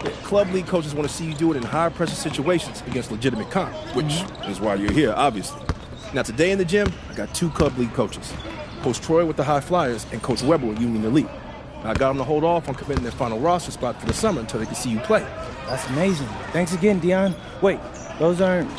Yeah, club league coaches want to see you do it in high-pressure situations against legitimate comp, which is why you're here, obviously. Now, today in the gym, I got 2 club league coaches. Coach Troy with the High Flyers and Coach Weber with Union Elite. I got them to hold off on committing their final roster spot for the summer until they can see you play. That's amazing. Thanks again, Dion. Wait, those aren't...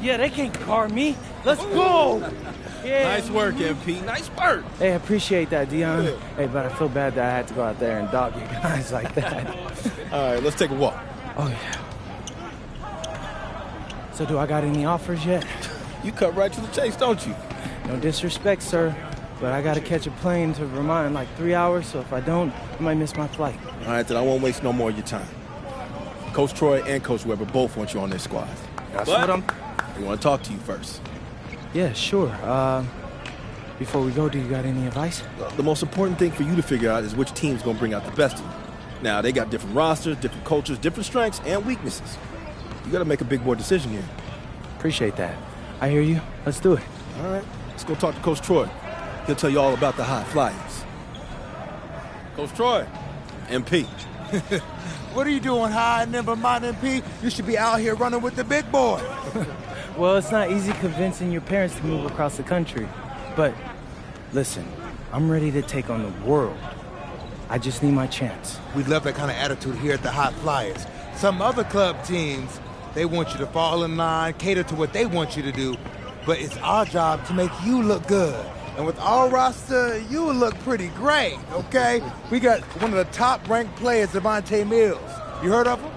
Yeah, they can't guard me. Let's go. Yeah. Nice work, MP. Nice work. Hey, I appreciate that, Dion. Yeah. Hey, but I feel bad that I had to go out there and dog you guys like that. All right, let's take a walk. Oh, yeah. So do I got any offers yet? You cut right to the chase, don't you? No disrespect, sir, but I got to catch a plane to Vermont in like 3 hours, so if I don't, I might miss my flight. All right, then I won't waste no more of your time. Coach Troy and Coach Weber both want you on their squad. That's what I'm... They want to talk to you first. Yeah, sure. Before we go, do you got any advice? The most important thing for you to figure out is which team's going to bring out the best of you. Now, they got different rosters, different cultures, different strengths, and weaknesses. You got to make a big boy decision here. Appreciate that. I hear you. Let's do it. All right, let's go talk to Coach Troy. He'll tell you all about the high flyers. Coach Troy, MP. What are you doing, high in Vermont, MP? You should be out here running with the big boy. Well, it's not easy convincing your parents to move across the country. But listen, I'm ready to take on the world. I just need my chance. We love that kind of attitude here at the Hot Flyers. Some other club teams, they want you to fall in line, cater to what they want you to do. But it's our job to make you look good. And with our roster, you will look pretty great, okay? We got one of the top-ranked players, Devontae Mills. You heard of him?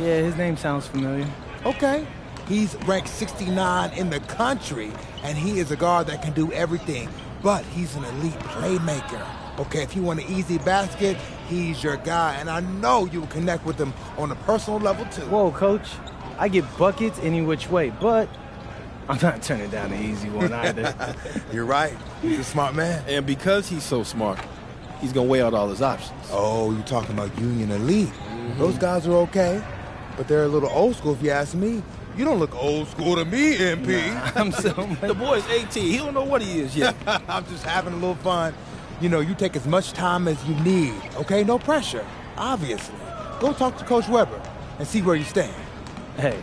Yeah, his name sounds familiar. Okay. He's ranked 69 in the country, and he is a guard that can do everything. But he's an elite playmaker. Okay, if you want an easy basket, he's your guy. And I know you will connect with him on a personal level, too. Whoa, Coach. I get buckets any which way, but I'm not turning down the easy one either. You're right. He's a smart man. And because he's so smart, he's going to weigh out all his options. Oh, you're talking about Union Elite. Those guys are okay, but they're a little old school if you ask me. You don't look old school to me, MP. Nah, I'm so... The boy's 18. He don't know what he is yet. I'm just having a little fun. You know, you take as much time as you need, okay? No pressure, obviously. Go talk to Coach Weber and see where you stand. Hey,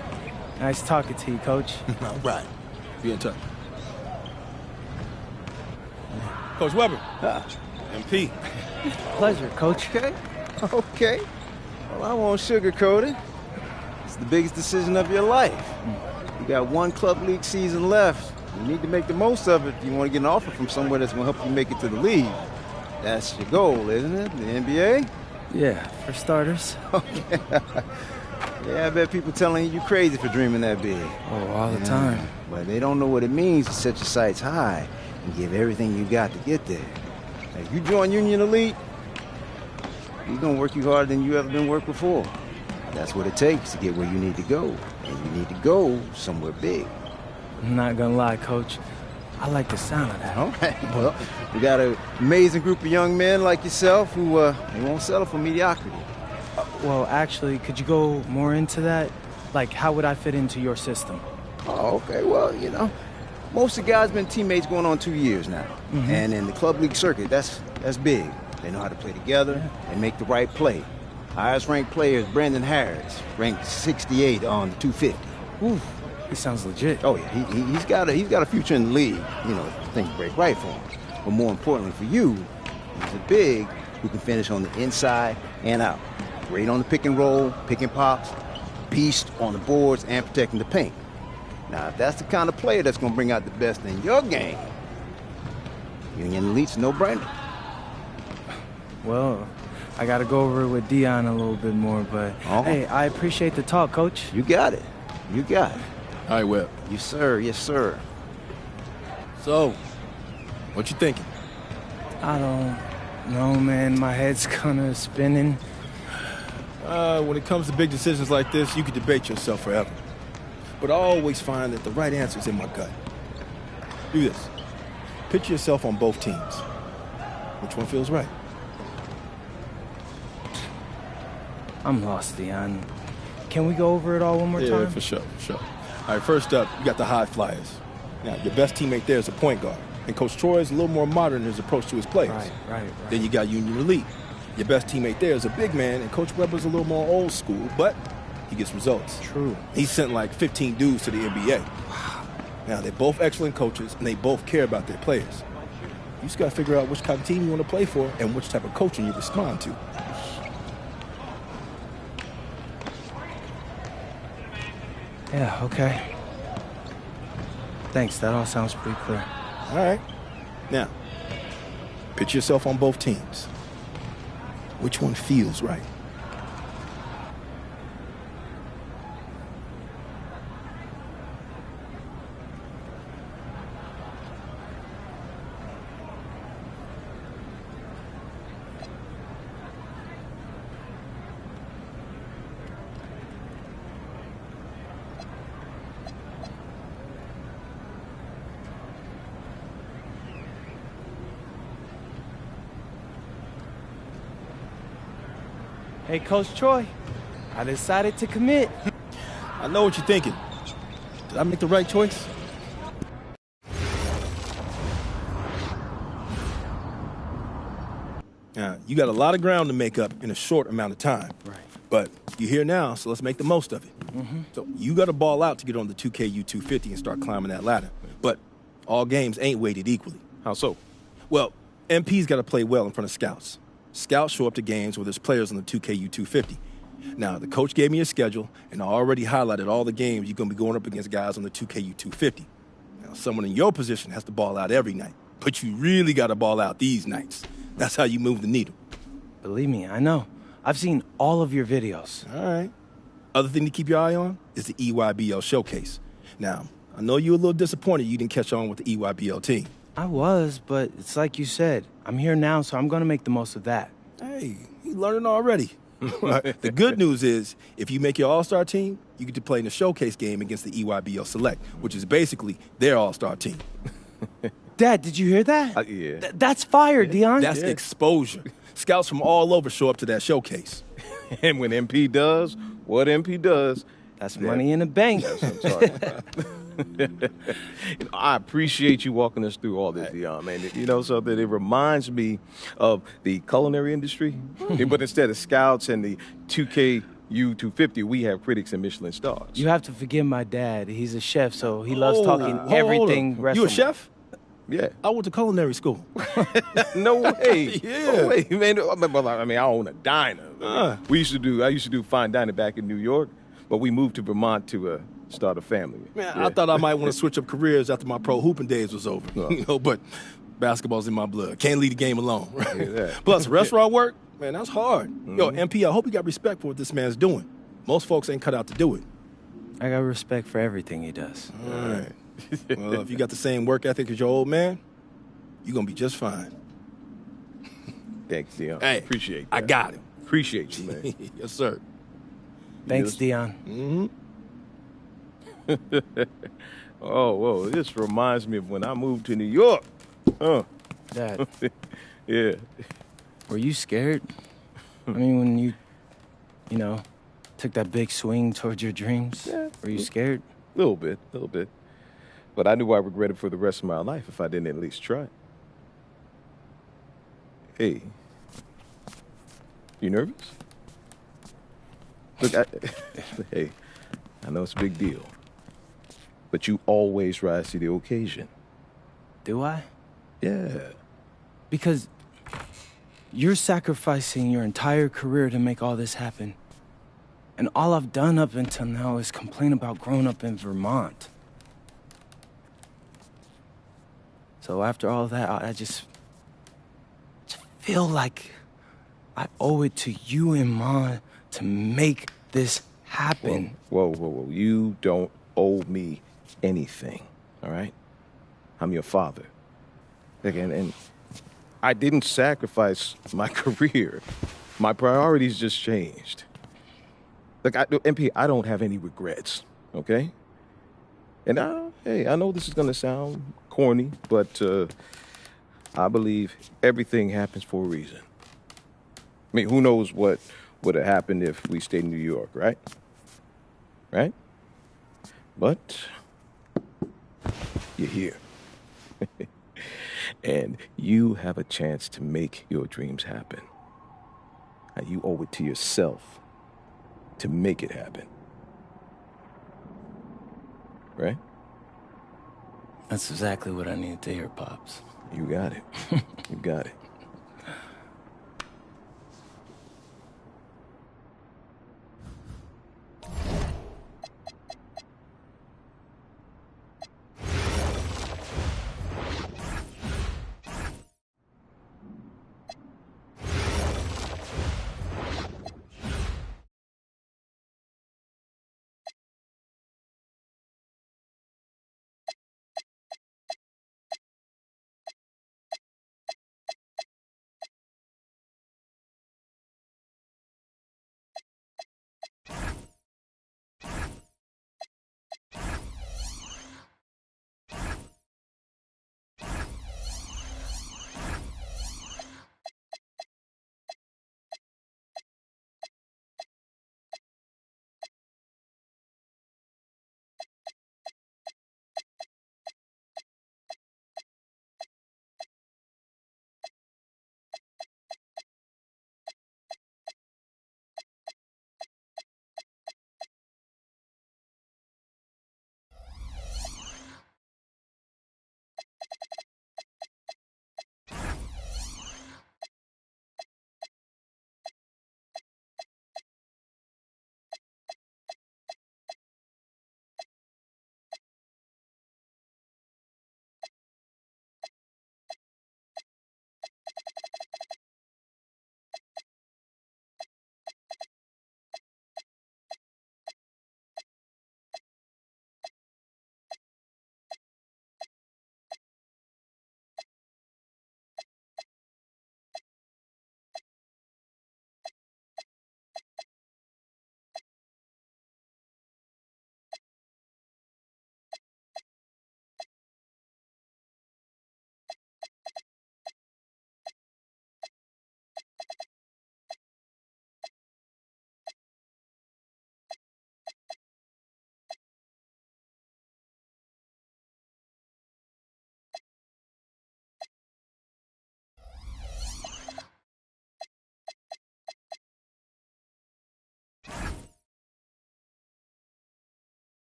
nice talking to you, Coach. All right. Be in touch. Coach Weber. MP. Pleasure, Coach. Okay. Well, I won't sugarcoat it. It's the biggest decision of your life. You got one club league season left. You need to make the most of it if you want to get an offer from somewhere that's going to help you make it to the league. That's your goal, isn't it? The NBA? Yeah, for starters. Okay. Yeah, I bet people telling you crazy for dreaming that big. Oh, all the time. But they don't know what it means to set your sights high and give everything you got to get there. Now, if you join Union Elite, you're going to work you harder than you ever been worked before. That's what it takes to get where you need to go. And you need to go somewhere big. I'm not gonna lie, Coach. I like the sound of that. All right. Well, we got an amazing group of young men like yourself who they won't settle for mediocrity. Well, actually, could you go more into that? Like, how would I fit into your system? Oh, okay. Well, you know, most of the guys been teammates going on 2 years now. And in the club league circuit, that's big. They know how to play together and make the right play. Highest ranked player is Brandon Harris, ranked 68 on the 250. Ooh, he sounds legit. Oh yeah, he's got a future in the league. You know, if things break right for him. But more importantly for you, he's a big who can finish on the inside and out. Great on the pick and roll, pick and pops, beast on the boards and protecting the paint. Now, if that's the kind of player that's going to bring out the best in your game, Union Elite's no-brainer. Well, I got to go over it with Dion a little bit more, but hey, I appreciate the talk, Coach. You got it. You got it. All right, Webb. Yes, sir. Yes, sir. So, what you thinking? I don't know, man. My head's kind of spinning. When it comes to big decisions like this, you could debate yourself forever. But I always find that the right answer is in my gut. Do this. Picture yourself on both teams. Which one feels right? I'm lost, Dion. Can we go over it all one more time? Yeah, for sure, for sure. All right, first up, you got the High Flyers. Now, your best teammate there is a point guard. And Coach Troy is a little more modern in his approach to his players. Right. Then you got Union Elite. Your best teammate there is a big man, and Coach Weber's a little more old school, but he gets results. True. He sent like 15 dudes to the NBA. Wow. Now, they're both excellent coaches, and they both care about their players. You just got to figure out which kind of team you want to play for and which type of coaching you respond to. Yeah, okay. Thanks, that all sounds pretty clear. All right. Now, picture yourself on both teams. Which one feels right? Hey, Coach Troy, I decided to commit. I know what you're thinking. Did I make the right choice? You got a lot of ground to make up in a short amount of time. Right. But you're here now, so let's make the most of it. So you got to ball out to get on the 2KU250 and start climbing that ladder. But all games ain't weighted equally. How so? Well, MP's got to play well in front of scouts. Scouts show up to games where there's players on the 2KU250. Now, the coach gave me a schedule, and I already highlighted all the games you're going to be going up against guys on the 2KU250. Now, someone in your position has to ball out every night, but you really got to ball out these nights. That's how you move the needle. Believe me, I know. I've seen all of your videos. All right. Other thing to keep your eye on is the EYBL showcase. Now, I know you're a little disappointed you didn't catch on with the EYBL team. I was, but it's like you said. I'm here now, so I'm going to make the most of that. Hey, you learning already. The good news is, if you make your all-star team, you get to play in the showcase game against the EYBL Select, which is basically their all-star team. Dad, did you hear that? Yeah. That's fire, Dion. That's exposure. Scouts from all over show up to that showcase. And when MP does what MP does, That's money in the bank. that's what I'm talking about. I appreciate you walking us through all this, Dion, man. You know something? It reminds me of the culinary industry, but instead of scouts and the 2KU250, we have critics and Michelin stars. You have to forgive my dad. He's a chef, so he loves talking Hold everything up. You a restaurant. chef? Yeah. I went to culinary school. No way. Yeah. No way, man. I mean, I own a diner. I used to do fine dining back in New York, but we moved to Vermont to start a family. Man, Yeah. I thought I might want to switch up careers after my pro hooping days was over. But basketball's in my blood. Can't leave the game alone. Right? Yeah, that. Plus, restaurant work, man, that's hard. Yo, MP, I hope you got respect for what this man's doing. Most folks ain't cut out to do it. I got respect for everything he does. All right. Well, if you got the same work ethic as your old man, you're going to be just fine. Thanks, Dion. Hey, Appreciate that. I got it. Appreciate you, man. Yes, sir. Thanks, Yes. Dion. Oh, whoa. This reminds me of when I moved to New York. Dad, Yeah. were you scared? I mean, when you took that big swing towards your dreams, Yeah. were you scared? A little bit. But I knew I regretted for the rest of my life if I didn't at least try. Hey, you nervous? Look, hey, I know it's a big deal, but you always rise to the occasion. Do I? Yeah. Because you're sacrificing your entire career to make all this happen. And all I've done up until now is complain about growing up in Vermont. So after all that, I just feel like I owe it to you and Ma to make this happen. Whoa. You don't owe me anything, all right? I'm your father. Again, and I didn't sacrifice my career. My priorities just changed. Look, MP, I don't have any regrets, okay? And I know this is gonna sound corny, but I believe everything happens for a reason. I mean, who knows what would have happened if we stayed in New York, right? Right? But you're here. And you have a chance to make your dreams happen. And you owe it to yourself to make it happen. Right? That's exactly what I needed to hear, Pops. You got it. You got it.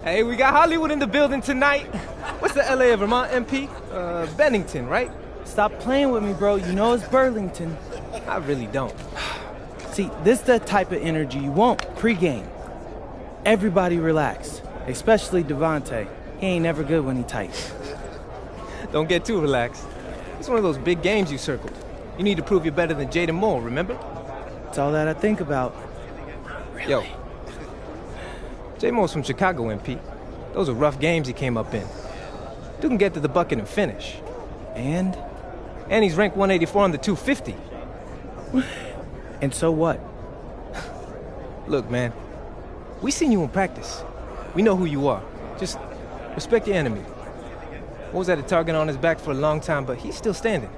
Hey, we got Hollywood in the building tonight. What's the LA of Vermont, MP? Bennington, right? Stop playing with me, bro. You know it's Burlington. I really don't. See, this is the type of energy you want pre-game. Everybody relax, especially Devontae. He ain't never good when he tight. Don't get too relaxed. It's one of those big games you circled. You need to prove you're better than Jaden Moore, remember? It's all that I think about. Really? Yo, J Moore's from Chicago, MP. Those are rough games he came up in. Dude can get to the bucket and finish. And he's ranked 184 on the 250. And so what? Look, man, we seen you in practice. We know who you are. Just respect your enemy. What was that, a target on his back for a long time, but he's still standing.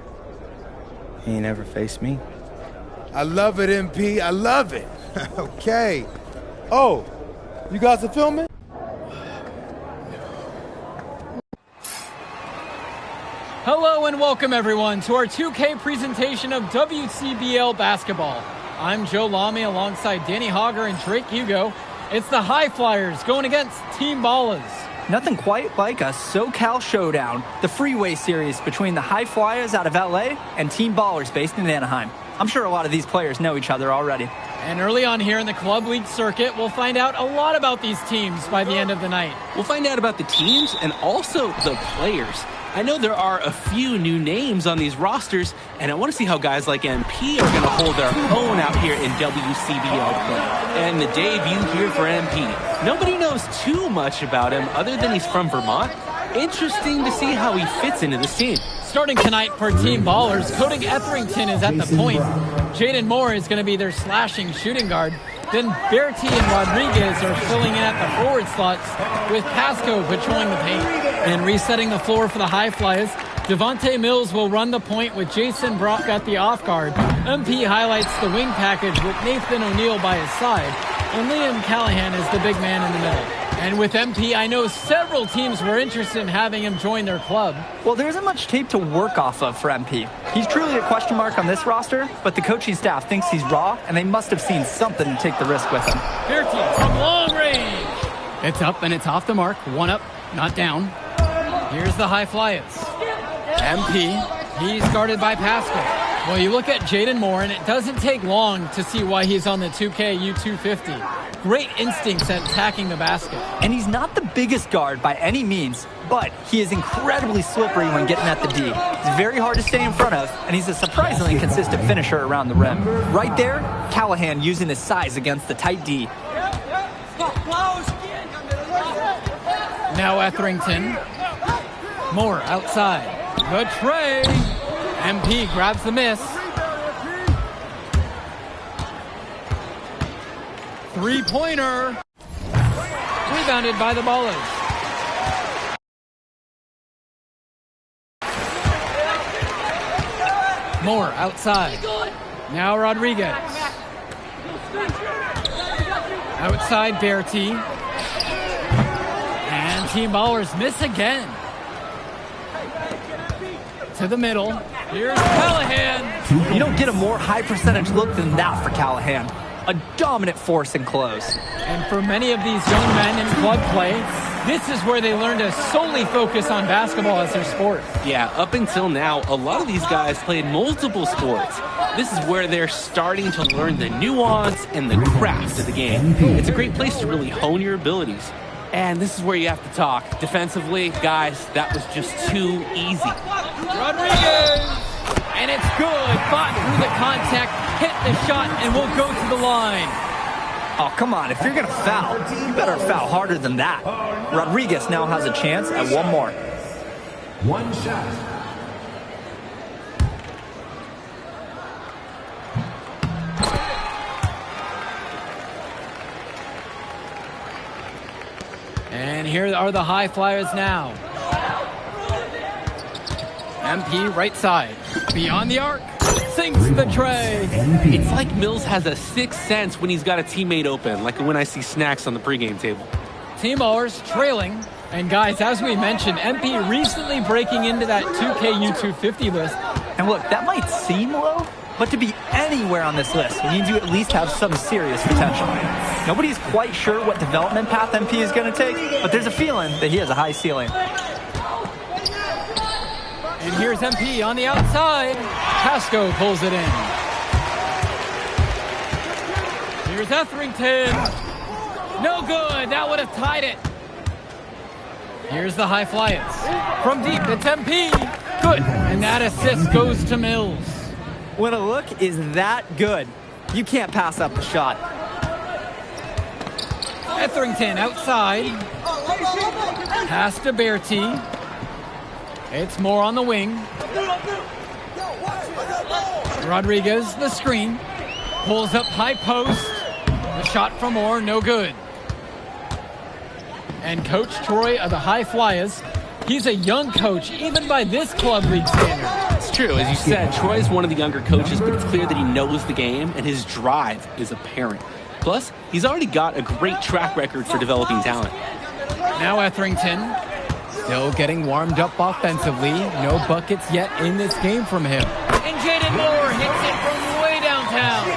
He ain't ever faced me. I love it, MP. I love it. Okay. Oh, you guys are filming? Hello and welcome everyone to our 2K presentation of WCBL basketball. I'm Joe Lamy alongside Danny Hogger and Drake Hugo. It's the High Flyers going against Team Ballers. Nothing quite like a SoCal showdown, the freeway series between the High Flyers out of LA and Team Ballers based in Anaheim. I'm sure a lot of these players know each other already. And early on here in the club league circuit, we'll find out a lot about these teams by the end of the night. We'll find out about the teams and also the players. I know there are a few new names on these rosters, and I want to see how guys like MP are going to hold their own out here in WCBL play. And the debut here for MP. Nobody knows too much about him other than he's from Vermont. Interesting to see how he fits into this team. Starting tonight for Team Ballers, Cody Etherington is at the point. Jaden Moore is going to be their slashing shooting guard. Then Bertie and Rodriguez are filling in at the forward slots, with Pasco patrolling the paint. And resetting the floor for the High Flyers, Devontae Mills will run the point with Jason Brock at the off guard. MP highlights the wing package with Nathan O'Neal by his side, and Liam Callahan is the big man in the middle. And with MP, I know several teams were interested in having him join their club. Well, there isn't much tape to work off of for MP. He's truly a question mark on this roster, but the coaching staff thinks he's raw, and they must have seen something to take the risk with him. Bertie from long range. It's up and it's off the mark. One up, not down. Here's the High Flyers. MP, he's guarded by Pascal. Well, you look at Jaden Moore, and it doesn't take long to see why he's on the 2K U250. Great instincts at attacking the basket. And he's not the biggest guard by any means, but he is incredibly slippery when getting at the D. He's very hard to stay in front of, and he's a surprisingly consistent finisher around the rim. Right there, Callahan using his size against the tight D. Now Etherington. Moore outside. The tray. MP grabs the miss. Three-pointer. Rebounded by the Ballers. Moore outside. Now Rodriguez. Outside Bertie. And Team Ballers miss again. To the middle. Here's Callahan. You don't get a more high percentage look than that for Callahan. A dominant force in close. And for many of these young men in club play, this is where they learn to solely focus on basketball as their sport. Yeah, up until now, a lot of these guys played multiple sports. This is where they're starting to learn the nuance and the craft of the game. It's a great place to really hone your abilities. And this is where you have to talk. Defensively, guys, that was just too easy. Rodriguez! And it's good. Fought through the contact, hit the shot, and will go to the line. Oh, come on. If you're going to foul, you better foul harder than that. Rodriguez now has a chance at one more. One shot. And here are the High Flyers now. MP right side. Beyond the arc. Sinks the tray. It's like Mills has a sixth sense when he's got a teammate open, like when I see snacks on the pregame table. Team Ballers trailing. And guys, as we mentioned, MP recently breaking into that 2K U250 list. And look, that might seem low, But to be anywhere on this list means you at least have some serious potential. Nobody's quite sure what development path MP is going to take, but there's a feeling that he has a high ceiling. And here's MP on the outside. Pasco pulls it in. Here's Etherington. No good. That would have tied it. Here's the high flyers. From deep, it's MP. Good. And that assist goes to Mills. When a look is that good, you can't pass up the shot. Etherington outside. Pass to Bertie. It's Moore on the wing. Rodriguez, the screen. Pulls up high post. The shot from Moore, no good. And Coach Troy of the High Flyers, he's a young coach, even by this club league standard. It's true. As you said, Troy's one of the younger coaches, but it's clear that he knows the game, and his drive is apparent. Plus, he's already got a great track record for developing talent. Now Etherington, still getting warmed up offensively. No buckets yet in this game from him. And Jaden Moore hits it from way downtown.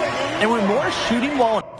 And when Moore's shooting while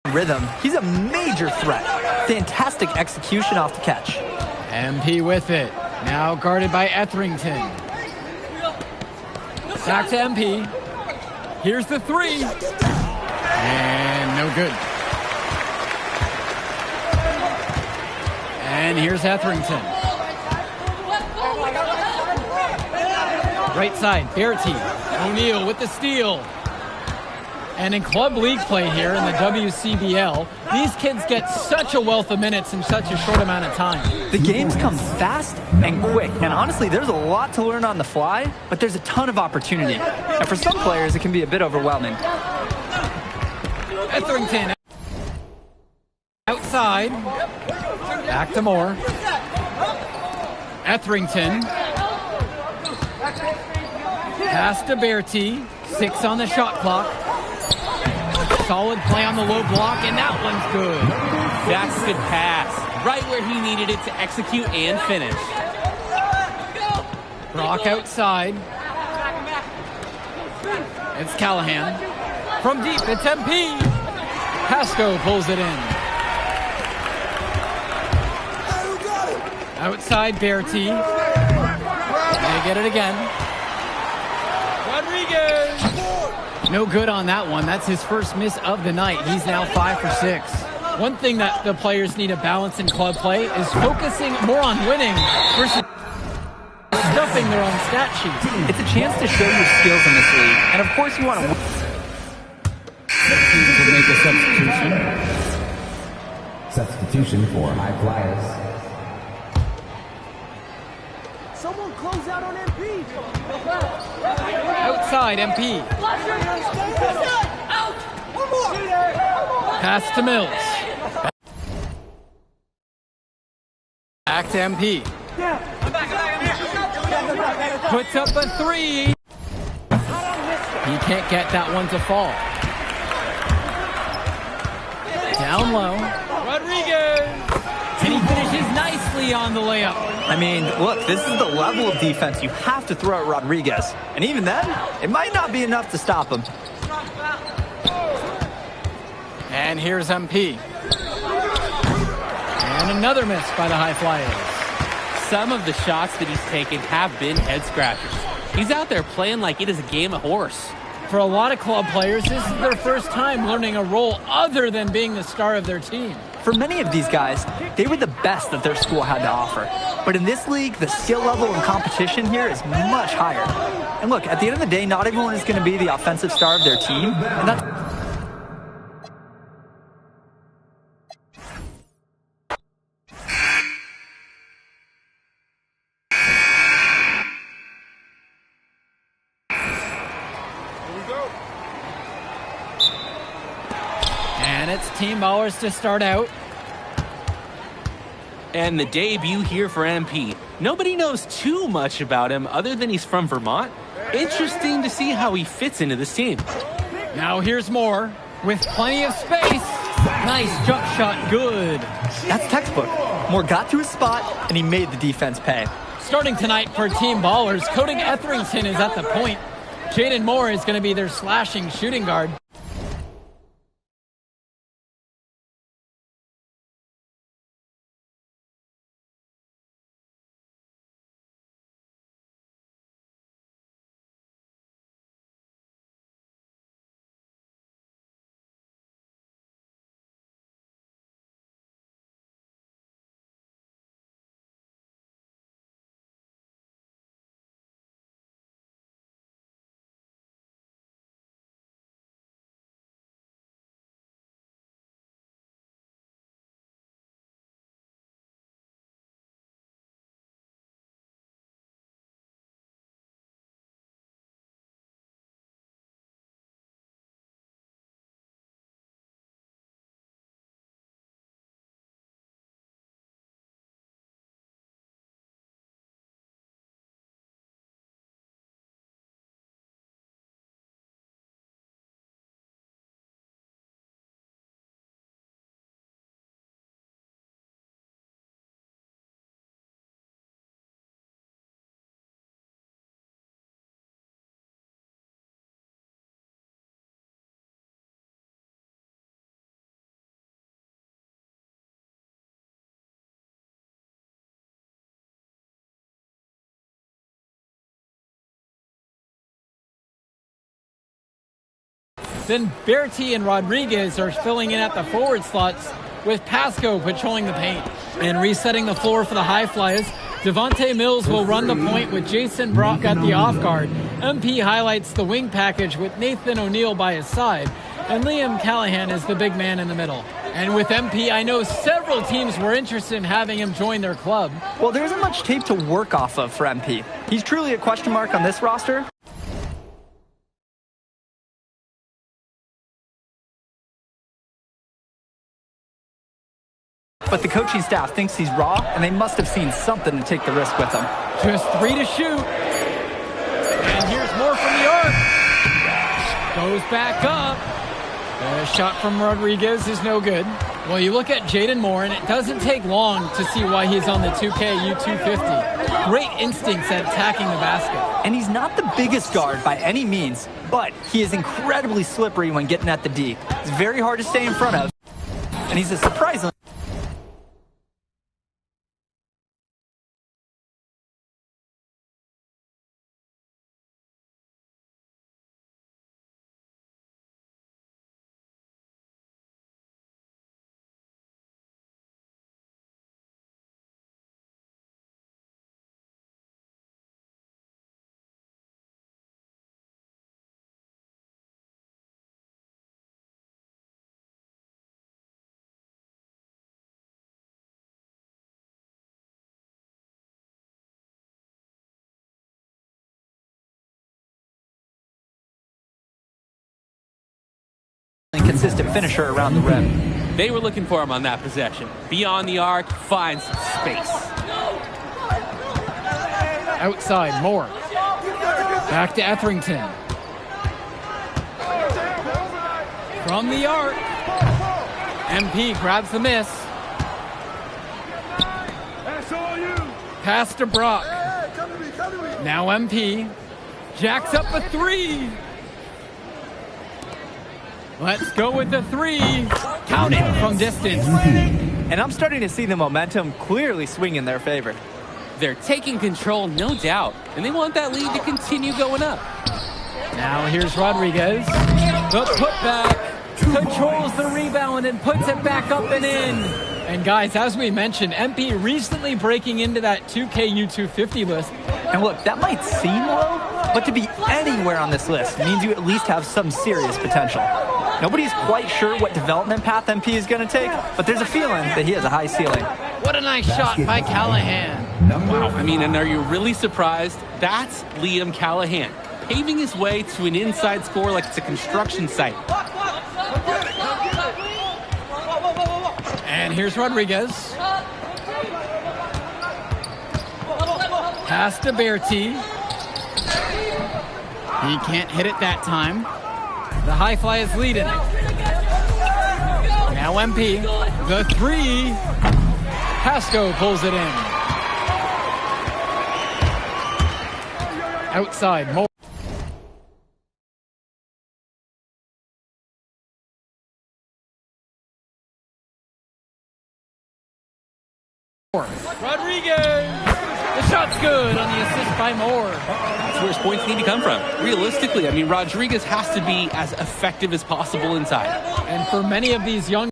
rhythm. He's a major threat. Fantastic execution off the catch. MP with it. Now guarded by Etherington. Back to MP. Here's the three. And no good. And here's Etherington. Right side, Bertie. O'Neal with the steal. And in club league play here in the WCBL, these kids get such a wealth of minutes in such a short amount of time. The games come fast and quick, and honestly, there's a lot to learn on the fly, but there's a ton of opportunity. And for some players, it can be a bit overwhelming. Etherington outside. Back to Moore. Etherington. Pass to Bertie. 6 on the shot clock. Solid play on the low block, and that one's good. That's a good pass. Right where he needed it to execute and finish. Brock outside. It's Callahan. From deep, it's MP. Pasco pulls it in. Outside Bertie. They get it again. Rodriguez. No good on that one. That's his first miss of the night. He's now 5 for 6. One thing that the players need to balance in club play is focusing more on winning versus stuffing their own stat sheets. It's a chance to show your skills in this league, and of course you want to win. To make a substitution. Substitution for high flyers. Someone close out on MP. Outside MP. Pass to Mills. Back to MP. Puts up a 3. He can't get that one to fall. Down low. Rodriguez. And he finishes nicely on the layup. I mean, look, this is the level of defense you have to throw at Rodriguez. And even then, it might not be enough to stop him. And here's MP. And another miss by the High Flyers. Some of the shots that he's taken have been head scratchers. He's out there playing like it is a game of horse. For a lot of club players, this is their first time learning a role other than being the star of their team. For many of these guys, they were the best that their school had to offer. But in this league, the skill level and competition here is much higher. And look, at the end of the day, not everyone is going to be the offensive star of their team. And that's And it's Team Ballers to start out. And the debut here for MP. Nobody knows too much about him other than he's from Vermont. Interesting to see how he fits into this team. Now here's Moore with plenty of space. Nice jump shot, good. That's textbook. Moore got to his spot, and he made the defense pay. Starting tonight for Team Ballers, Cody Etherington is at the point. Jaden Moore is going to be their slashing shooting guard. Then Berti and Rodriguez are filling in at the forward slots with Pasco patrolling the paint. And resetting the floor for the High Flyers, Devontae Mills will run the point with Jason Brock at the off guard. MP highlights the wing package with Nathan O'Neal by his side, and Liam Callahan is the big man in the middle. And with MP, I know several teams were interested in having him join their club. Well, there isn't much tape to work off of for MP. He's truly a question mark on this roster. But the coaching staff thinks he's raw, and they must have seen something to take the risk with him. Just 3 to shoot. And here's more from the arc. Goes back up. The shot from Rodriguez is no good. Well, you look at Jaden Moore, and it doesn't take long to see why he's on the 2K U250. Great instincts at attacking the basket. And he's not the biggest guard by any means, but he is incredibly slippery when getting at the D. It's very hard to stay in front of, and he's a surprisingly... consistent finisher around the rim. They were looking for him on that possession. Beyond the arc, finds space. Outside, Moore. Back to Etherington. From the arc. MP grabs the miss. Pass to Brock. Now MP. Jacks up a 3. Let's go with the 3. Count it from distance. And I'm starting to see the momentum clearly swing in their favor. They're taking control, no doubt, and they want that lead to continue going up. Now here's Rodriguez. The putback. Controls the rebound and puts it back up and in. And guys, as we mentioned, MP recently breaking into that 2K U250 list. And look, that might seem low, but to be anywhere on this list means you at least have some serious potential. Nobody's quite sure what development path MP is going to take, but there's a feeling that he has a high ceiling. What a nice shot by Callahan. Wow, I mean, and are you really surprised? That's Liam Callahan, paving his way to an inside score like it's a construction site. And here's Rodriguez. Pass to Berti. He can't hit it that time. The High Flyers leading. Now MP. The 3. Pasco pulls it in. Outside, Moore. Rodriguez! The shot's good on the assist by Moore. That's where his points need to come from. Realistically, I mean, Rodriguez has to be as effective as possible inside. And for many of these young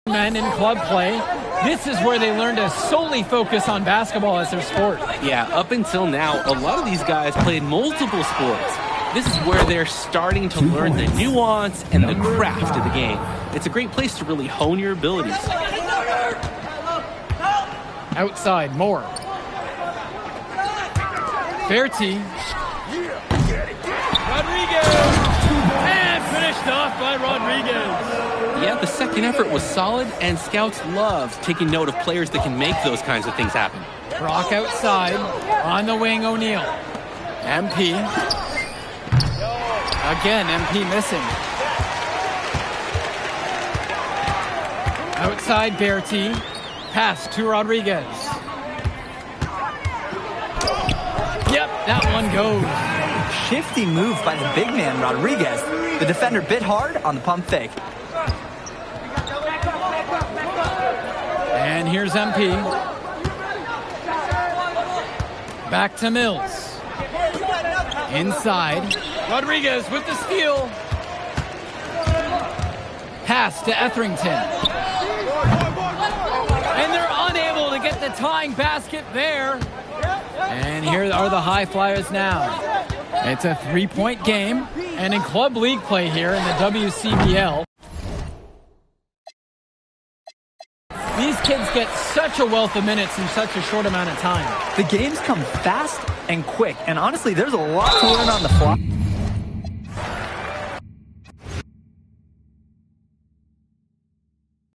men in club play, this is where they learn to solely focus on basketball as their sport. Yeah, up until now, a lot of these guys played multiple sports. This is where they're starting to learn the nuance and the craft of the game. It's a great place to really hone your abilities. Outside, Moore. Berti. Rodriguez! And finished off by Rodriguez. Yeah, the second effort was solid, and scouts love taking note of players that can make those kinds of things happen. Brock outside, on the wing, O'Neal. MP. Again, MP missing. Outside Berti. Pass to Rodriguez. Yep, that one goes. Shifty move by the big man, Rodriguez. The defender bit hard on the pump fake. And here's MP. Back to Mills. Inside. Rodriguez with the steal. Pass to Etherington. And they're unable to get the tying basket there. And here are the High Flyers now. It's a 3-point game. And in club league play here in the WCBL, these kids get such a wealth of minutes in such a short amount of time. The games come fast and quick. And honestly, there's a lot to learn on the fly.